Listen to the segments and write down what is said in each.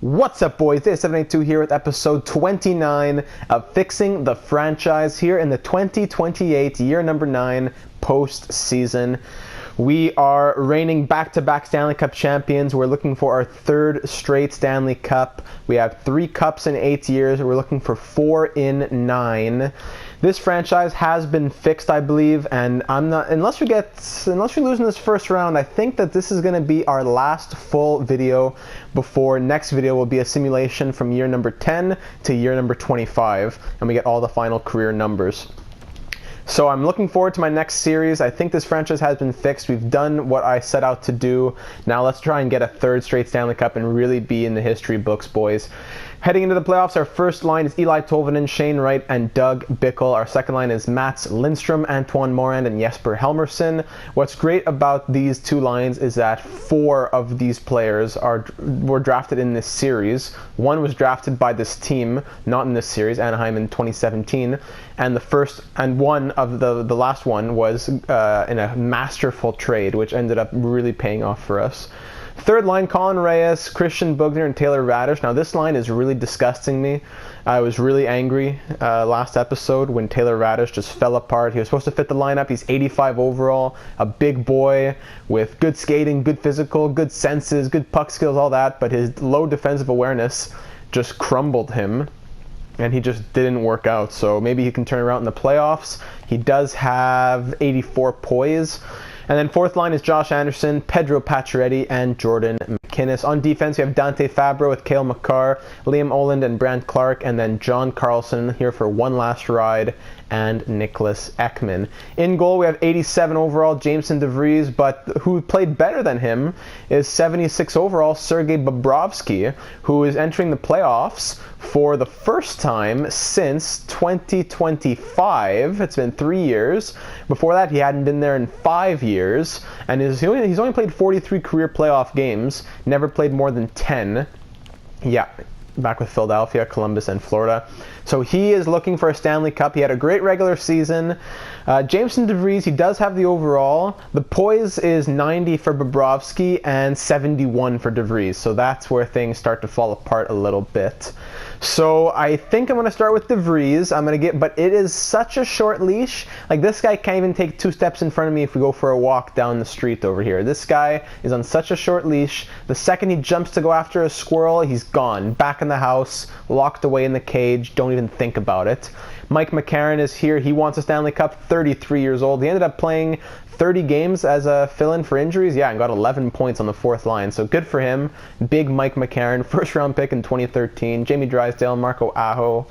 What's up, boys? Day 782 here with episode 29 of Fixing the Franchise here in the 2028 year number 9 postseason. We are reigning back-to-back Stanley Cup champions. We're looking for our third straight Stanley Cup. We have 3 cups in 8 years. We're looking for 4 in 9. This franchise has been fixed, I believe, and unless we lose in this first round, I think that this is going to be our last full video before next video will be a simulation from year number 10 to year number 25, and we get all the final career numbers. So I'm looking forward to my next series. I think this franchise has been fixed. We've done what I set out to do. Now let's try and get a third straight Stanley Cup and really be in the history books, boys. Heading into the playoffs, our first line is Eli Tolvanen, Shane Wright, and Doug Bickle. Our second line is Mats Lindstrom, Antoine Morand, and Jesper Helmersson. What's great about these two lines is that 4 of these players were drafted in this series. 1 was drafted by this team, not in this series, Anaheim in 2017, and the last one was in a masterful trade, which ended up really paying off for us. Third line, Colin Reyes, Christian Bugner, and Taylor Radish. Now this line is really disgusting me. I was really angry last episode when Taylor Radish just fell apart. He was supposed to fit the lineup. He's 85 overall, a big boy with good skating, good physical, good senses, good puck skills, all that, but his low defensive awareness just crumbled him, and he just didn't work out. So maybe he can turn around in the playoffs. He does have 84 poise. And then fourth line is Josh Anderson, Pedro Pacioretty, and Jordan McInnes. On defense, we have Dante Fabro with Cale Makar, Liam Oland, and Brandt Clark, and then John Carlson here for one last ride, and Nicholas Ekman. In goal, we have 87 overall, Jameson DeVries, but who played better than him is 76 overall, Sergei Bobrovsky, who is entering the playoffs for the first time since 2025. It's been 3 years. Before that, he hadn't been there in 5 years, and he's only played 43 career playoff games, never played more than 10. Yeah, back with Philadelphia, Columbus, and Florida. So he is looking for a Stanley Cup. He had a great regular season. Jameson DeVries, he does have the overall. The poise is 90 for Bobrovsky and 71 for DeVries. So that's where things start to fall apart a little bit. So I think I'm going to start with DeVries. But it is such a short leash. Like, this guy can't even take 2 steps in front of me if we go for a walk down the street over here. This guy is on such a short leash. The second he jumps to go after a squirrel, he's gone. Back in the house, locked away in the cage. Don't even think about it. Mike McCarron is here. He wants a Stanley Cup, 33 years old. He ended up playing 30 games as a fill-in for injuries, and got 11 points on the fourth line. So good for him. Big Mike McCarron, first-round pick in 2013. Jamie Drysdale, Marco Aho,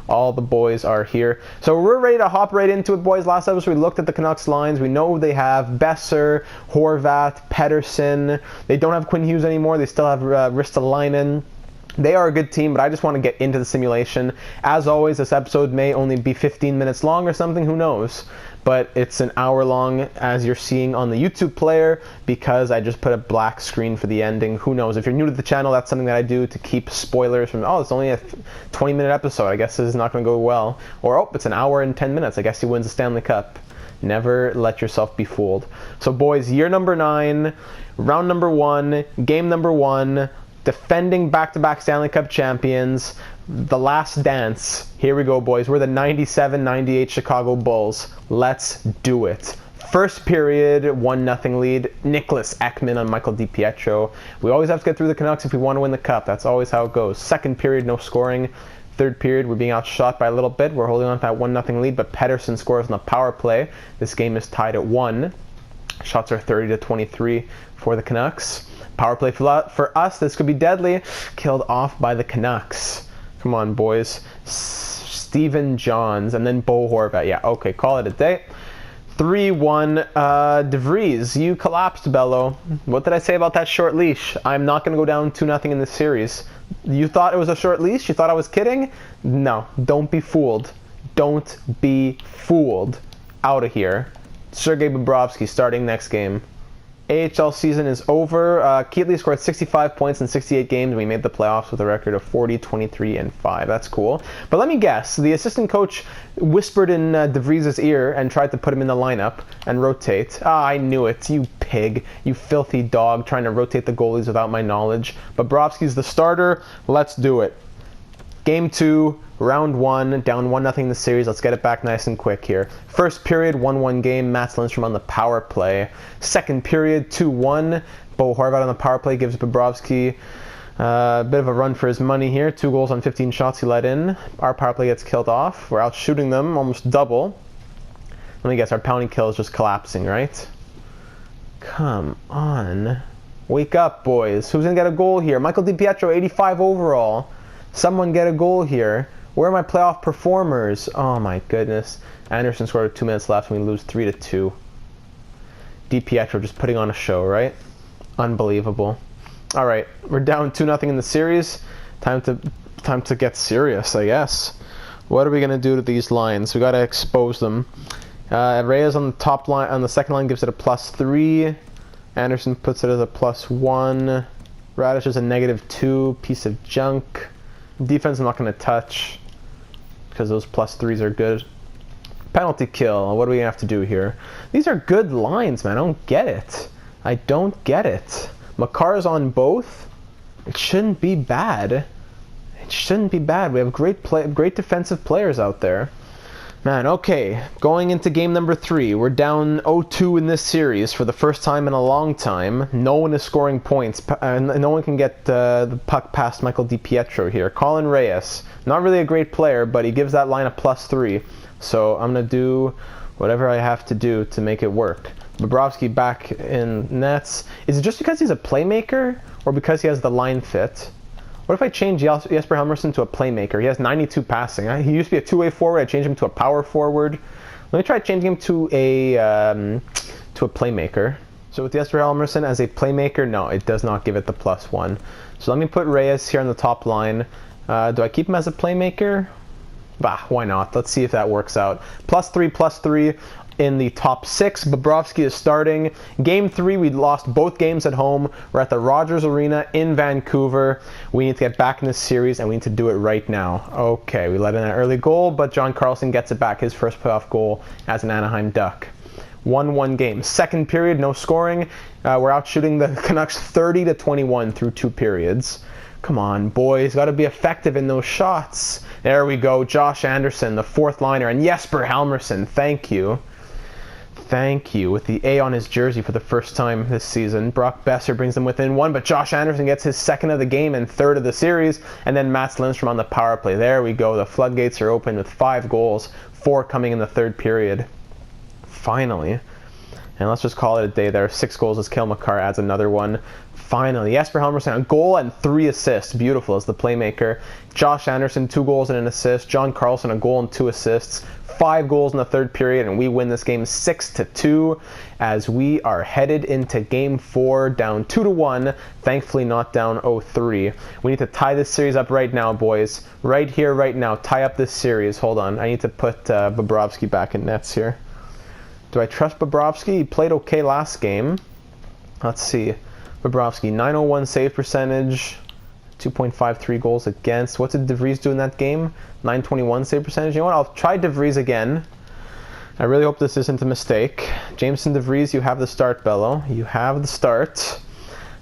all the boys are here. So we're ready to hop right into it, boys. Last episode, we looked at the Canucks lines. We know they have Besser, Horvat, Pettersson. They don't have Quinn Hughes anymore. They still have Ristolainen. They are a good team, but I just want to get into the simulation. As always, this episode may only be 15 minutes long or something, who knows? But it's an hour long, as you're seeing on the YouTube player, because I just put a black screen for the ending. Who knows? If you're new to the channel, that's something that I do to keep spoilers from, it's only a 20-minute episode. I guess this is not going to go well. Or, it's an hour and 10 minutes. I guess he wins the Stanley Cup. Never let yourself be fooled. So, boys, year number 9, round number 1, game number 1, defending back-to-back Stanley Cup champions, the last dance. Here we go, boys. We're the 97-98 Chicago Bulls. Let's do it. First period, 1-0 lead. Nicholas Ekman on Michael DiPietro. We always have to get through the Canucks if we want to win the Cup. That's always how it goes. Second period, no scoring. Third period, we're being outshot by a little bit. We're holding on to that 1-0 lead, but Pettersson scores on the power play. This game is tied at 1. Shots are 30-23 for the Canucks. Power play for us, this could be deadly. Killed off by the Canucks. Come on, boys. Steven Johns, and then Bo Horvat. Yeah, okay, call it a day. 3-1. DeVries, you collapsed, Bello. What did I say about that short leash? I'm not going to go down 2-0 in this series. You thought it was a short leash? You thought I was kidding? No, don't be fooled. Don't be fooled. Out of here. Sergei Bobrovsky starting next game. AHL season is over. Keatley scored 65 points in 68 games. We made the playoffs with a record of 40, 23, and 5. That's cool. But let me guess. The assistant coach whispered in DeVries' ear and tried to put him in the lineup and rotate. Ah, I knew it. You pig. You filthy dog trying to rotate the goalies without my knowledge. Bobrovsky's the starter. Let's do it. Game 2. Round 1, down 1-0 in the series. Let's get it back nice and quick here. First period, 1-1 game. Mats Lindstrom on the power play. Second period, 2-1. Bo Horvat on the power play gives Bobrovsky a bit of a run for his money here. 2 goals on 15 shots he let in. Our power play gets killed off. We're out shooting them almost double. Let me guess, our penalty kill is just collapsing, right? Come on. Wake up, boys. Who's going to get a goal here? Michael DiPietro, 85 overall. Someone get a goal here. Where are my playoff performers? Oh my goodness. Anderson scored with 2 minutes left and we lose 3-2. DiPietro just putting on a show, right? Unbelievable. Alright, we're down 2-0 in the series. Time to get serious, I guess. What are we going to do to these lines? We got to expose them. Reyes on the top line, on the second line gives it a +3. Anderson puts it as a +1. Radish is a -2. Piece of junk. Defense I'm not going to touch because those +3s are good. Penalty kill. What do we have to do here? These are good lines, man. I don't get it. I don't get it. Makar's on both. It shouldn't be bad. It shouldn't be bad. We have great defensive players out there. Man, okay. Going into game number 3. We're down 0-2 in this series for the first time in a long time. No one is scoring points. No one can get the puck past Michael DiPietro here. Colin Reyes. Not really a great player, but he gives that line a +3. So I'm going to do whatever I have to do to make it work. Bobrovsky back in nets. Is it just because he's a playmaker or because he has the line fit? What if I change Jesper Helmerson to a playmaker? He has 92 passing. He used to be a two-way forward. I changed him to a power forward. Let me try changing him to a playmaker. So with Jesper Helmerson as a playmaker, no, it does not give it the +1. So let me put Reyes here on the top line. Do I keep him as a playmaker? Bah, why not? Let's see if that works out. +3 in the top 6. Bobrovsky is starting. Game 3, we lost both games at home. We're at the Rogers Arena in Vancouver. We need to get back in this series, and we need to do it right now. Okay, we let in an early goal, but John Carlson gets it back, his first playoff goal as an Anaheim Duck. 1-1 game. Second period, no scoring. We're out shooting the Canucks 30-21 through 2 periods. Come on, boys. Got to be effective in those shots. There we go. Josh Anderson, the 4th liner, and Jesper Helmerson. Thank you. Thank you. With the A on his jersey for the first time this season. Brock Besser brings them within 1, but Josh Anderson gets his 2nd of the game and 3rd of the series. And then Mats Lindstrom on the power play. There we go. The floodgates are open with 5 goals, 4 coming in the 3rd period. Finally. And let's just call it a day there. 6 goals as Cale Makar adds another one. Finally, Jesper Helmerson, a goal and 3 assists. Beautiful as the playmaker. Josh Anderson, 2 goals and an assist. John Carlson, a goal and 2 assists. 5 goals in the 3rd period, and we win this game 6-2 as we are headed into game 4, down 2-1. Thankfully not down 0-3. We need to tie this series up right now, boys. Right here, right now. Tie up this series. Hold on. I need to put Bobrovsky back in nets here. Do I trust Bobrovsky? He played okay last game. Let's see. Bobrovsky, 901 save percentage, 2.53 goals against. What did DeVries do in that game? 921 save percentage. You know what? I'll try DeVries again. I really hope this isn't a mistake. Jameson DeVries, you have the start, Bello. You have the start.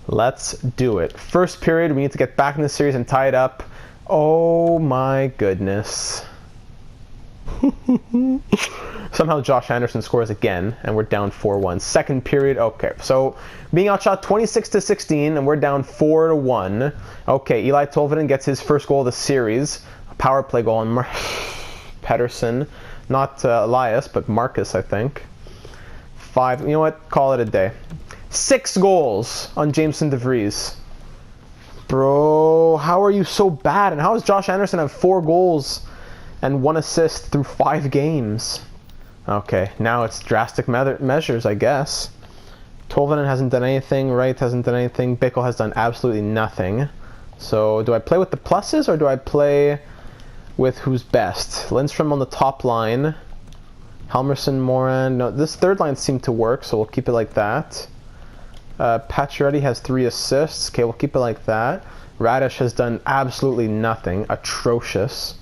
Let's do it. First period, we need to get back in the series and tie it up. Oh my goodness. Somehow Josh Anderson scores again, and we're down 4-1. Second period, okay. So being outshot 26-16, and we're down 4-1. Okay, Eli Tolvanen gets his first goal of the series. A power play goal on Pettersson. Not Elias, but Marcus, I think. 5, you know what? Call it a day. 6 goals on Jameson DeVries. Bro, how are you so bad? And how does Josh Anderson have 4 goals and 1 assist through 5 games? Okay, now it's drastic measures, I guess. Tolvanen hasn't done anything. Wright hasn't done anything. Bickle has done absolutely nothing. So do I play with the pluses or do I play with who's best? Lindstrom on the top line. Helmerson, Moran. No, this third line seemed to work, so we'll keep it like that. Pacioretty has 3 assists. Okay, we'll keep it like that. Radish has done absolutely nothing. Atrocious.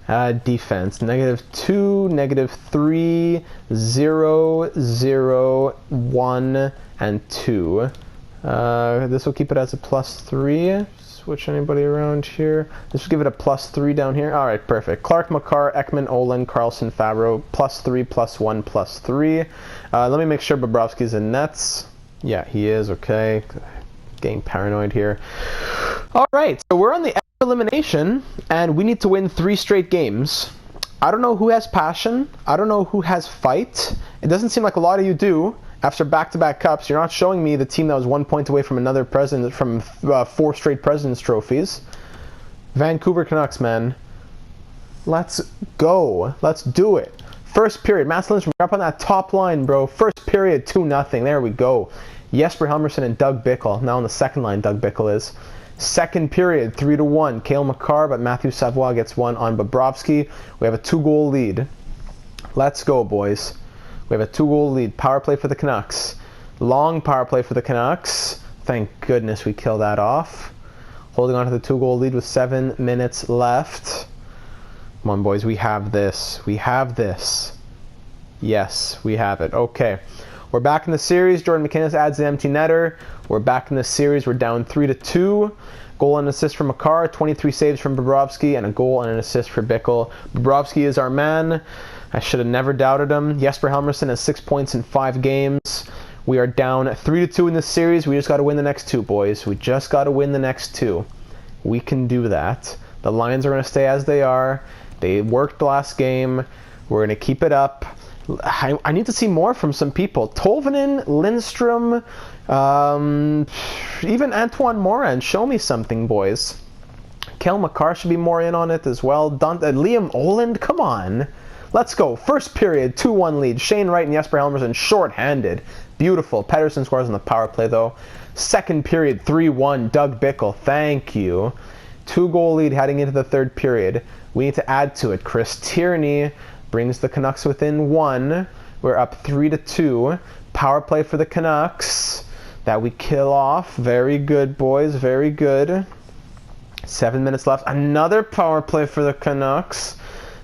Defense. -2, -3, 0, 0, 1, and 2. This will keep it as a +3. Switch anybody around here. This will give it a +3 down here. All right, perfect. Clark, Makar, Ekman, Olin, Carlson, Favreau, +3, +1, +3. Let me make sure Bobrovsky's in nets. Yeah, he is. Okay. Getting paranoid here. All right, so we're on the elimination, and we need to win 3 straight games. I don't know who has passion. I don't know who has fight. It doesn't seem like a lot of you do. After back-to-back cups, you're not showing me the team that was 1 point away from another president, from 4 straight President's trophies. Vancouver Canucks, man. Let's go. Let's do it. First period. Mats Lindstrom, you're up on that top line, bro. First period, 2-0. There we go. Jesper Helmerson and Doug Bickle. Now on the second line, Doug Bickle is. Second period, 3-1. Cale Makar, but Matthew Savoie gets one on Bobrovsky. We have a 2-goal lead. Let's go, boys. We have a 2-goal lead. Power play for the Canucks. Long power play for the Canucks. Thank goodness we kill that off. Holding on to the 2-goal lead with 7 minutes left. Come on, boys. We have this. We have this. Yes, we have it. Okay. We're back in the series. Jordan McInnes adds the empty netter. We're back in the series. We're down 3-2. Goal and assist from Makar, 23 saves from Bobrovsky, and a goal and an assist for Bickle. Bobrovsky is our man. I should have never doubted him. Jesper Helmerson has 6 points in 5 games. We are down 3-2 in this series. We just got to win the next 2, boys. We just got to win the next 2. We can do that. The lines are going to stay as they are. They worked last game. We're going to keep it up. I need to see more from some people. Tolvanen, Lindstrom, even Antoine Morin. Show me something, boys. Cale Makar should be more in on it as well. Liam Oland, come on. Let's go. First period, 2-1 lead. Shane Wright and Jesper Helmerson short-handed. Beautiful. Pettersson scores on the power play, though. Second period, 3-1. Doug Bickle, thank you. 2-goal lead heading into the third period. We need to add to it. Chris Tierney brings the Canucks within 1. We're up 3-2. Power play for the Canucks that we kill off. Very good, boys. Very good. 7 minutes left. Another power play for the Canucks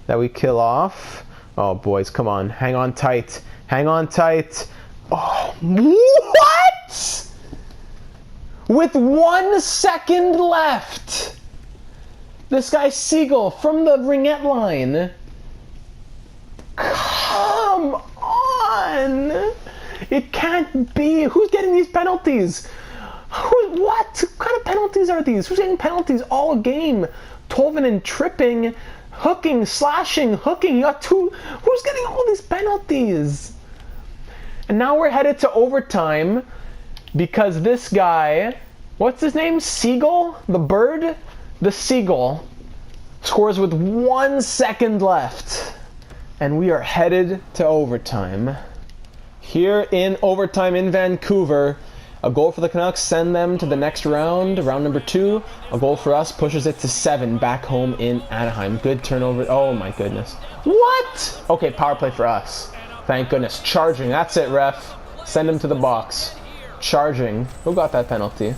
that we kill off. Oh, boys, come on. Hang on tight. Hang on tight. Oh, what? With 1 second left. This guy Siegel from the ringette line. Come on! It can't be. Who's getting these penalties? What kind of penalties are these? Who's getting penalties all game? Tolvanen tripping, hooking, slashing, hooking. You got 2. Who's getting all these penalties? And now we're headed to overtime because this guy, what's his name? Siegel? The bird? The Seagull scores with 1 second left. And we are headed to overtime. Here in overtime in Vancouver, a goal for the Canucks send them to the next round, round number 2. A goal for us pushes it to 7 back home in Anaheim. Good turnover. Oh my goodness. What? Okay, power play for us. Thank goodness. Charging. That's it, ref. Send him to the box. Charging. Who got that penalty?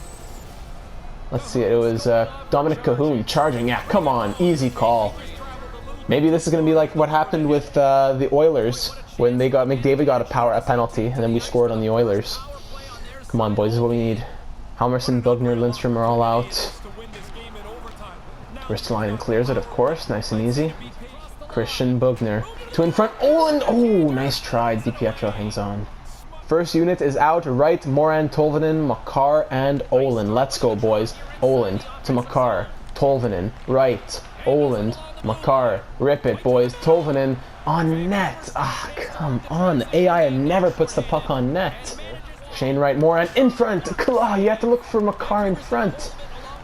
Let's see. It was Dominic Cahoon. Charging. Yeah, come on. Easy call. Maybe this is going to be like what happened with the Oilers when they got McDavid got a penalty and then we scored on the Oilers. Come on, boys, this is what we need. Helmerson, Bugner, Lindstrom are all out. Ristolainen clears it, of course. Nice and easy. Christian Bugner. 2 in front. Oh, nice try. DiPietro hangs on. First unit is out. Wright, Morin, Tolvanen, Makar, and Oland. Let's go, boys. Oland to Makar. Tolvanen. Wright. Oland. Makar. Rip it, boys. Tolvanen on net. Ah, come on. The AI never puts the puck on net. Shane Wright, Morin in front. Oh, you have to look for Makar in front.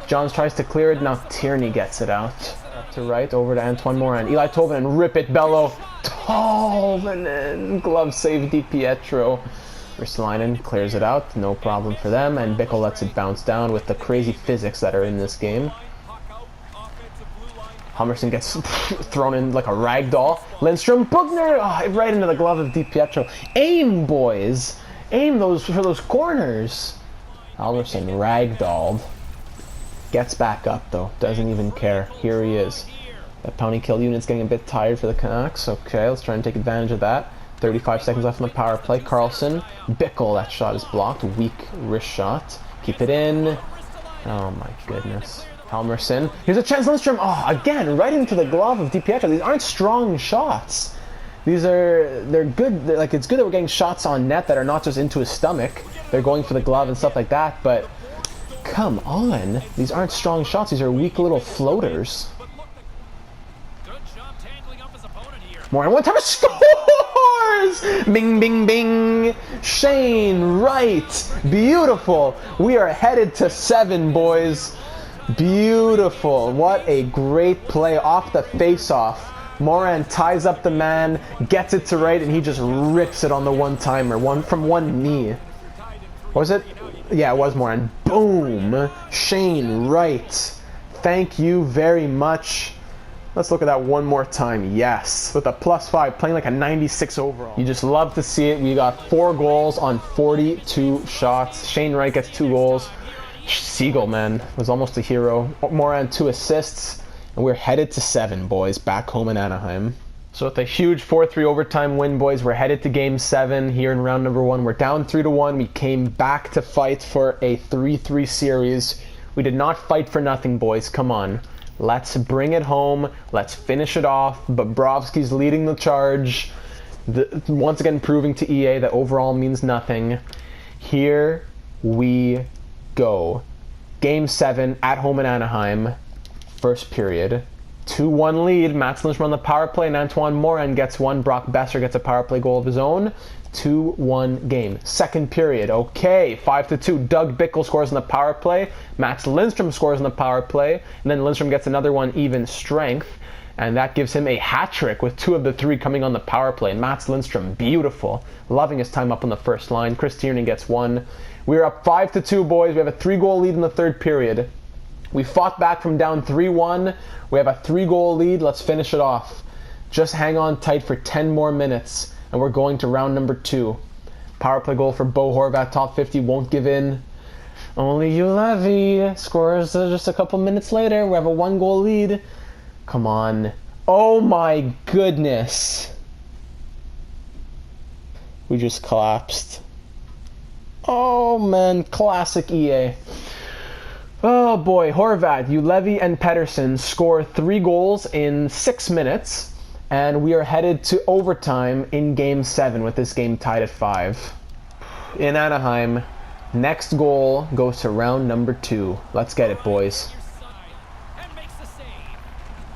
Johns tries to clear it. Now Tierney gets it out. Up to Wright, over to Antoine Morin. Eli Tolvanen, rip it, Bello. Tolvanen. Glove save DiPietro. Ristolainen clears it out. No problem for them. And Bickle lets it bounce down with the crazy physics that are in this game. Hummerson gets thrown in like a rag doll. Lindstrom, Bugner, right into the glove of DiPietro. Aim, boys. Aim those for those corners. Halverson ragdolled. Gets back up though. Doesn't even care. Here he is. That penalty kill unit's getting a bit tired for the Canucks. Okay, let's try and take advantage of that. 35 seconds left on the power play. Carlson. Bickle, that shot is blocked. Weak wrist shot. Keep it in. Oh my goodness. Halverson. Here's a chance. Lindstrom. Oh, again, right into the glove of DiPietro. These aren't strong shots. They're good. Like, it's good that we're getting shots on net that are not just into his stomach. They're going for the glove and stuff like that, but come on. These aren't strong shots. These are weak little floaters. More than one time, scores! Bing, bing, bing. Shane Wright. Beautiful. We are headed to 7, boys. Beautiful. What a great play off the face-off. Moran ties up the man, gets it to Wright, and he just rips it on the one-timer, from one knee. Was it? Yeah, it was Moran. Boom! Shane Wright. Thank you very much. Let's look at that one more time. Yes, with a +5, playing like a 96 overall. You just love to see it. We got 4 goals on 42 shots. Shane Wright gets 2 goals. Siegel, man, was almost a hero. Moran 2 assists. And we're headed to 7, boys, back home in Anaheim. So with a huge 4-3 overtime win, boys, we're headed to Game 7 here in round number 1. We're down 3-1. We came back to fight for a 3-3 series. We did not fight for nothing, boys. Come on. Let's bring it home. Let's finish it off. Bobrovsky's leading the charge. Once again proving to EA that overall means nothing. Here we go. Game 7 at home in Anaheim. First period. 2-1 lead. Mats Lindstrom on the power play and Antoine Morin gets one. Brock Besser gets a power play goal of his own. 2-1 game. Second period. Okay, 5-2. Doug Bickle scores on the power play. Mats Lindstrom scores on the power play. And then Lindstrom gets another one, even strength. And that gives him a hat trick with 2 of the 3 coming on the power play. And Mats Lindstrom, beautiful. Loving his time up on the first line. Chris Tierney gets one. We're up 5-2, boys. We have a 3-goal lead in the third period. We fought back from down 3-1. We have a 3-goal lead. Let's finish it off. Just hang on tight for 10 more minutes, and we're going to round number 2. Power play goal for Bo Horvat, top 50, won't give in. Only Julevi scores just a couple minutes later. We have a 1-goal lead. Come on. Oh my goodness. We just collapsed. Oh man, classic EA. Oh boy, Horvat, Julevi, and Pettersson score 3 goals in 6 minutes, and we are headed to overtime in Game 7 with this game tied at 5. In Anaheim, next goal goes to round number 2. Let's get it, boys.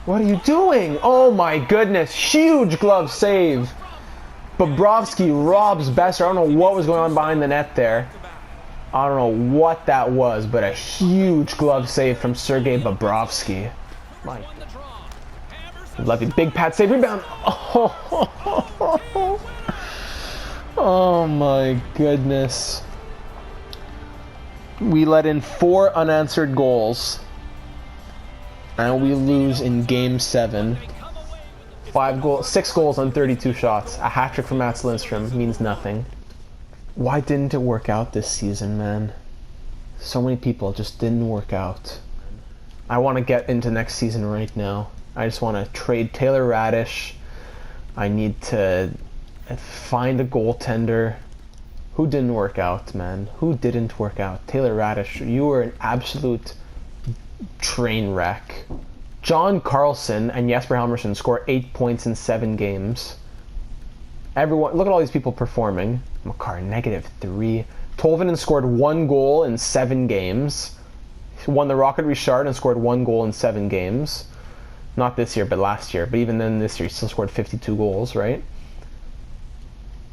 What are you doing? Oh my goodness, huge glove save. Bobrovsky robs Besser. I don't know what was going on behind the net there. I don't know what that was, but a huge glove save from Sergei Bobrovsky. My Levy, big pad save, rebound. Oh my goodness. We let in 4 unanswered goals, and we lose in Game 7. 6 goals on 32 shots. A hat trick from Mats Lindstrom means nothing. Why didn't it work out this season, man? So many people just didn't work out. I want to get into next season right now. I just want to trade Taylor Radish. I need to find a goaltender. Who didn't work out, man? Who didn't work out? Taylor Radish, you were an absolute train wreck. John Carlson and Jesper Halverson score 8 points in 7 games. Everyone, look at all these people performing. Makar, -3. Tolvanen scored 1 goal in 7 games. He won the Rocket Richard and scored 1 goal in 7 games. Not this year, but last year. But even then, this year, he still scored 52 goals, right?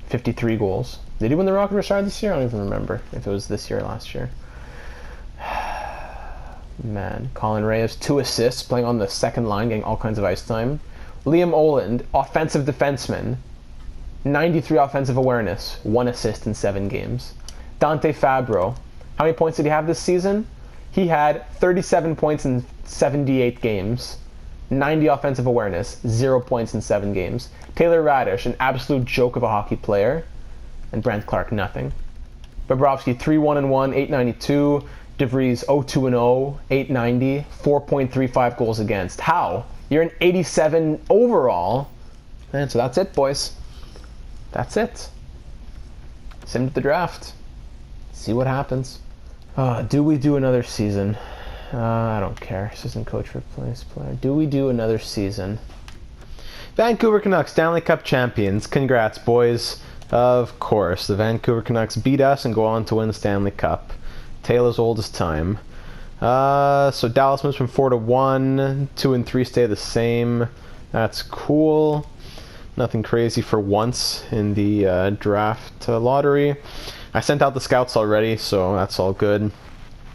53 goals. Did he win the Rocket Richard this year? I don't even remember if it was this year or last year. Man, Colin Reyes, 2 assists, playing on the second line, getting all kinds of ice time. Liam Oland, offensive defenseman. 93 offensive awareness, 1 assist in 7 games. Dante Fabro, how many points did he have this season? He had 37 points in 78 games. 90 offensive awareness, 0 points in 7 games. Taylor Radish, an absolute joke of a hockey player. And Brent Clark, nothing. Bobrovsky 3-1-1, 892. DeVries 0-2-0, 890, 4.35 goals against. How? You're an 87 overall. And so that's it, boys. That's it. Send to the draft. See what happens. Do we do another season? I don't care. Assistant coach replace player. Do we do another season? Vancouver Canucks, Stanley Cup champions. Congrats, boys. Of course, the Vancouver Canucks beat us and go on to win the Stanley Cup. Tale as old as time. So Dallas moves from 4-1. 2 and 3 stay the same. That's cool. Nothing crazy for once in the draft lottery. I sent out the scouts already, so that's all good.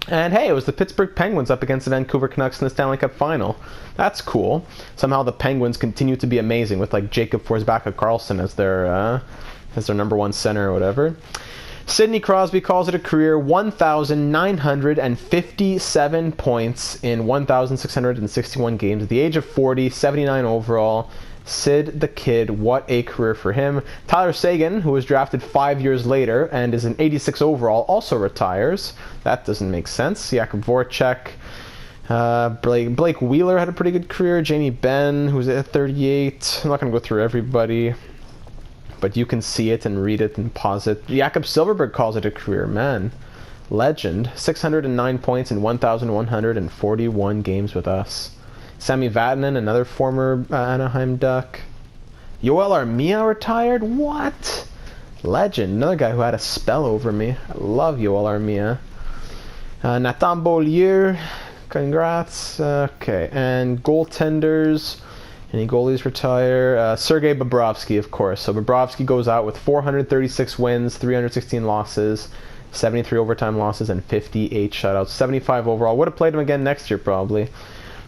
And hey, it was the Pittsburgh Penguins up against the Vancouver Canucks in the Stanley Cup final. That's cool. Somehow the Penguins continue to be amazing with like Jacob Forsbacka-Karlsson as their number one center or whatever. Sidney Crosby calls it a career 1,957 points in 1,661 games at the age of 40, 79 overall. Sid the Kid, what a career for him. Tyler Seguin, who was drafted 5 years later and is an 86 overall, also retires. That doesn't make sense. Jakub Voracek. Blake Wheeler had a pretty good career. Jamie Benn, who's at 38. I'm not going to go through everybody, but you can see it and read it and pause it. Jakob Silfverberg calls it a career. Man, legend. 609 points in 1,141 games with us. Sami Vatanen, another former Anaheim Duck. Yoel Armia retired? What? Legend. Another guy who had a spell over me. I love Yoel Armia. Nathan Beaulieu. Congrats. Okay, and goaltenders. Any goalies retire? Sergei Bobrovsky, of course. So Bobrovsky goes out with 436 wins, 316 losses, 73 overtime losses, and 58 shutouts. 75 overall. Would have played him again next year, probably.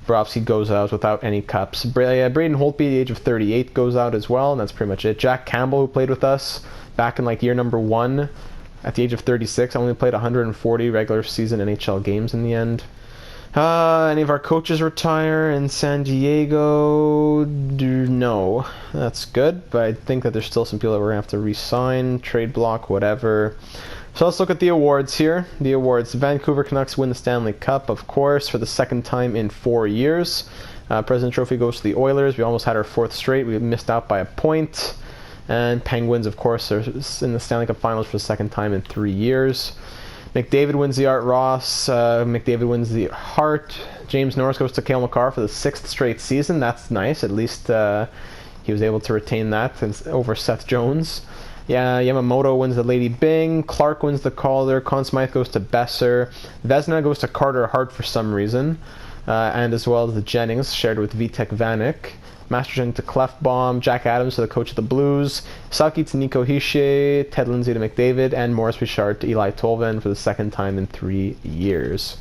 Bobrovsky goes out without any cups. Braden Holtby, at the age of 38, goes out as well, and that's pretty much it. Jack Campbell, who played with us back in like year number 1, at the age of 36, only played 140 regular season NHL games in the end. Any of our coaches retire in San Diego? No. That's good, but I think that there's still some people that we're going to have to re-sign, trade block, whatever. So let's look at the awards here. The awards. The Vancouver Canucks win the Stanley Cup, of course, for the second time in 4 years. President Trophy goes to the Oilers. We almost had our 4th straight. We missed out by a point. And Penguins, of course, are in the Stanley Cup Finals for the second time in 3 years. McDavid wins the Art Ross. McDavid wins the Hart. James Norris goes to Cale Makar for the 6th straight season. That's nice. At least he was able to retain that over Seth Jones. Yeah, Yamamoto wins the Lady Byng. Clark wins the Calder. Conn Smythe goes to Besser. Vezina goes to Carter Hart for some reason. And as well as the Jennings, shared with Vitek Vanek. Masterton to Clefbaum, Jack Adams to the coach of the Blues, Saki to Nico Hischier, Ted Lindsay to McDavid, and Maurice Richard to Eli Tolvanen for the second time in 3 years.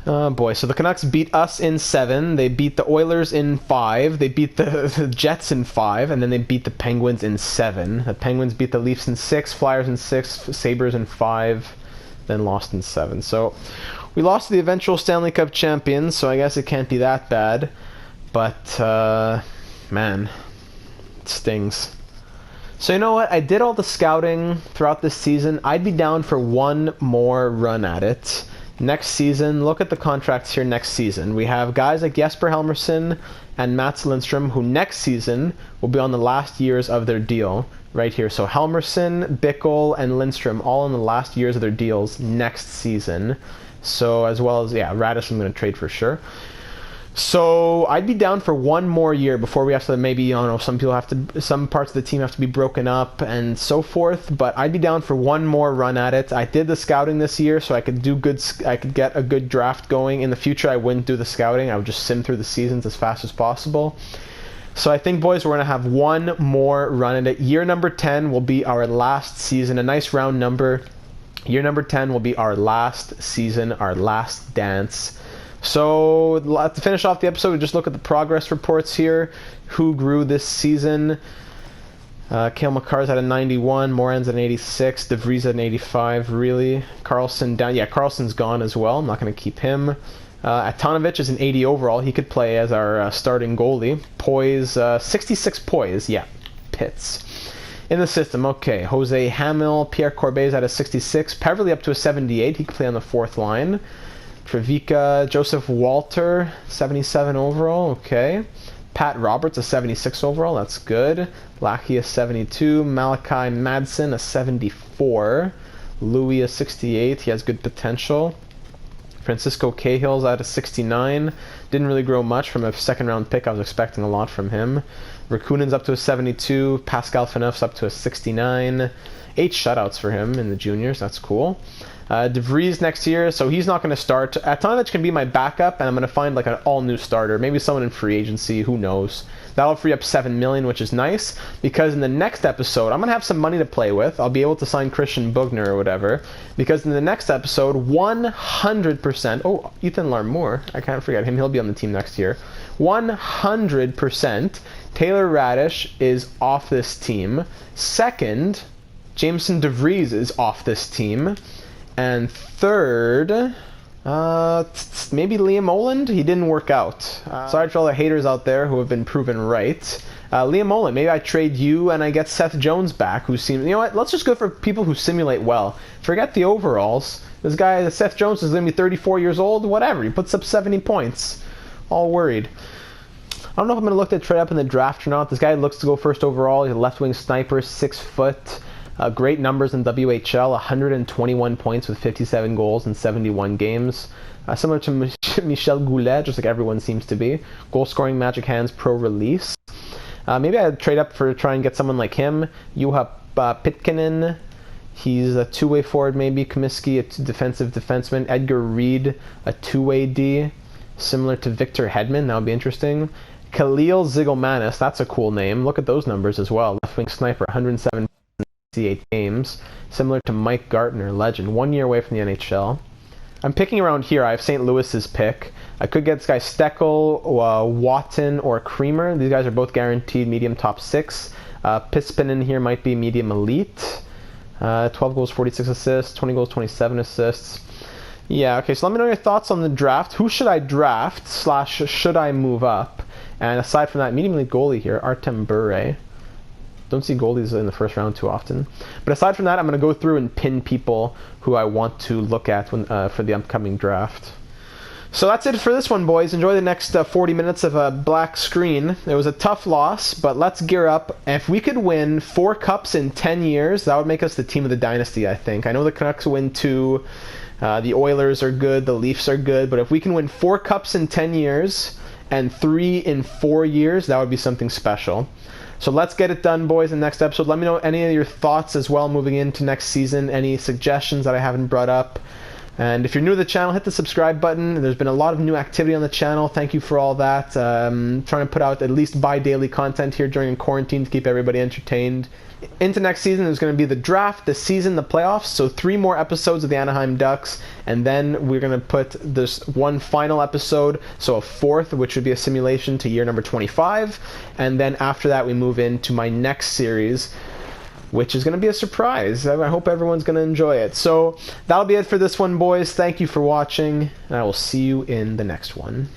Oh boy, so the Canucks beat us in 7, they beat the Oilers in 5, they beat the Jets in 5, and then they beat the Penguins in 7. The Penguins beat the Leafs in 6, Flyers in 6, Sabres in 5, then lost in 7. So we lost to the eventual Stanley Cup champions, so I guess it can't be that bad. But, man, it stings. So you know what? I did all the scouting throughout this season. I'd be down for one more run at it. Next season, look at the contracts here next season. We have guys like Jesper Helmersson and Mats Lindstrom, who next season will be on the last years of their deal right here. So Helmersson, Bickle, and Lindstrom all in the last years of their deals next season. So as well as, yeah, Radish I'm going to trade for sure. So I'd be down for one more year before we have to maybe, I don't know, some parts of the team have to be broken up and so forth, but I'd be down for one more run at it. I did the scouting this year so I could get a good draft going. In the future I wouldn't do the scouting. I would just sim through the seasons as fast as possible. So I think, boys, we're going to have one more run at it. Year number 10 will be our last season, a nice round number. Year number 10 will be our last season, our last dance. So to finish off the episode, we just look at the progress reports here. Who grew this season? Cale Makar's at a 91, Moran's at an 86, DeVries at an 85, really. Carlson down. Yeah, Carlson's gone as well. I'm not going to keep him. Atanovich is an 80 overall. He could play as our starting goalie. Poise, 66 poise. Yeah, Pitts. In the system, okay. Jose Hamill, Pierre Corbett's at a 66. Peverley up to a 78. He can play on the fourth line. Trevica, Joseph Walter, 77 overall. Okay. Pat Roberts, a 76 overall. That's good. Lackey, a 72. Malachi Madsen, a 74. Louis, a 68. He has good potential. Francisco Cahill's at a 69. Didn't really grow much from a second-round pick. I was expecting a lot from him. Rakunen's up to a 72. Pascal Feneuve's up to a 69. 8 shutouts for him in the juniors. That's cool. De Vries next year, so he's not going to start. Atonovich can be my backup, and I'm going to find like an all-new starter. Maybe someone in free agency. Who knows? That'll free up $7 million, which is nice, because in the next episode, I'm going to have some money to play with. I'll be able to sign Christian Bugner or whatever, because in the next episode, 100%... Oh, Ethan Larmour. I can't forget him. He'll be on the team next year. 100% Taylor Radish is off this team. Second, Jameson De Vries is off this team. And third, maybe Liam Oland. He didn't work out. Sorry for all the haters out there who have been proven right. Liam Oland, maybe I trade you and I get Seth Jones back, who seems... You know what? Let's just go for people who simulate well. Forget the overalls. This guy, Seth Jones, is going to be 34 years old. Whatever. He puts up 70 points. All worried. I don't know if I'm going to look to trade up in the draft or not. This guy looks to go first overall. He's a left-wing sniper, 6 foot. Great numbers in WHL, 121 points with 57 goals in 71 games. Similar to Michel Goulet, just like everyone seems to be. Goal-scoring magic hands, pro release. Maybe I'd trade up for try and get someone like him. Juha Pitkinen, he's a two-way forward maybe. Comiskey, a defensive defenseman. Edgar Reed, a two-way D. Similar to Victor Hedman, that would be interesting. Khalil Zigelmanis, that's a cool name. Look at those numbers as well. Left-wing sniper, 107 8 games, similar to Mike Gartner, legend, 1 year away from the NHL. I'm picking around here. I have St. Louis's pick. I could get this guy Steckel, Watton, or Creamer. These guys are both guaranteed medium top 6. Pispinen here might be medium elite. 12 goals, 46 assists, 20 goals, 27 assists. Yeah, okay, so let me know your thoughts on the draft. Who should I draft / should I move up? And aside from that, medium elite goalie here, Artem Bure. Don't see goalies in the first round too often. But aside from that, I'm going to go through and pin people who I want to look at when, for the upcoming draft. So that's it for this one, boys. Enjoy the next 40 minutes of a black screen. It was a tough loss, but let's gear up. If we could win 4 cups in 10 years, that would make us the team of the dynasty, I think. I know the Canucks win 2. The Oilers are good. The Leafs are good. But if we can win 4 cups in 10 years and 3 in 4 years, that would be something special. So let's get it done, boys, in the next episode. Let me know any of your thoughts as well moving into next season, any suggestions that I haven't brought up. And if you're new to the channel, hit the subscribe button. There's been a lot of new activity on the channel. Thank you for all that. Trying to put out at least bi-daily content here during quarantine to keep everybody entertained. Into next season, there's going to be the draft, the season, the playoffs. So 3 more episodes of the Anaheim Ducks. And then we're going to put this one final episode, so a 4th, which would be a simulation to year number 25. And then after that, we move into my next series, which is going to be a surprise. I hope everyone's going to enjoy it. So that'll be it for this one, boys. Thank you for watching, and I will see you in the next one.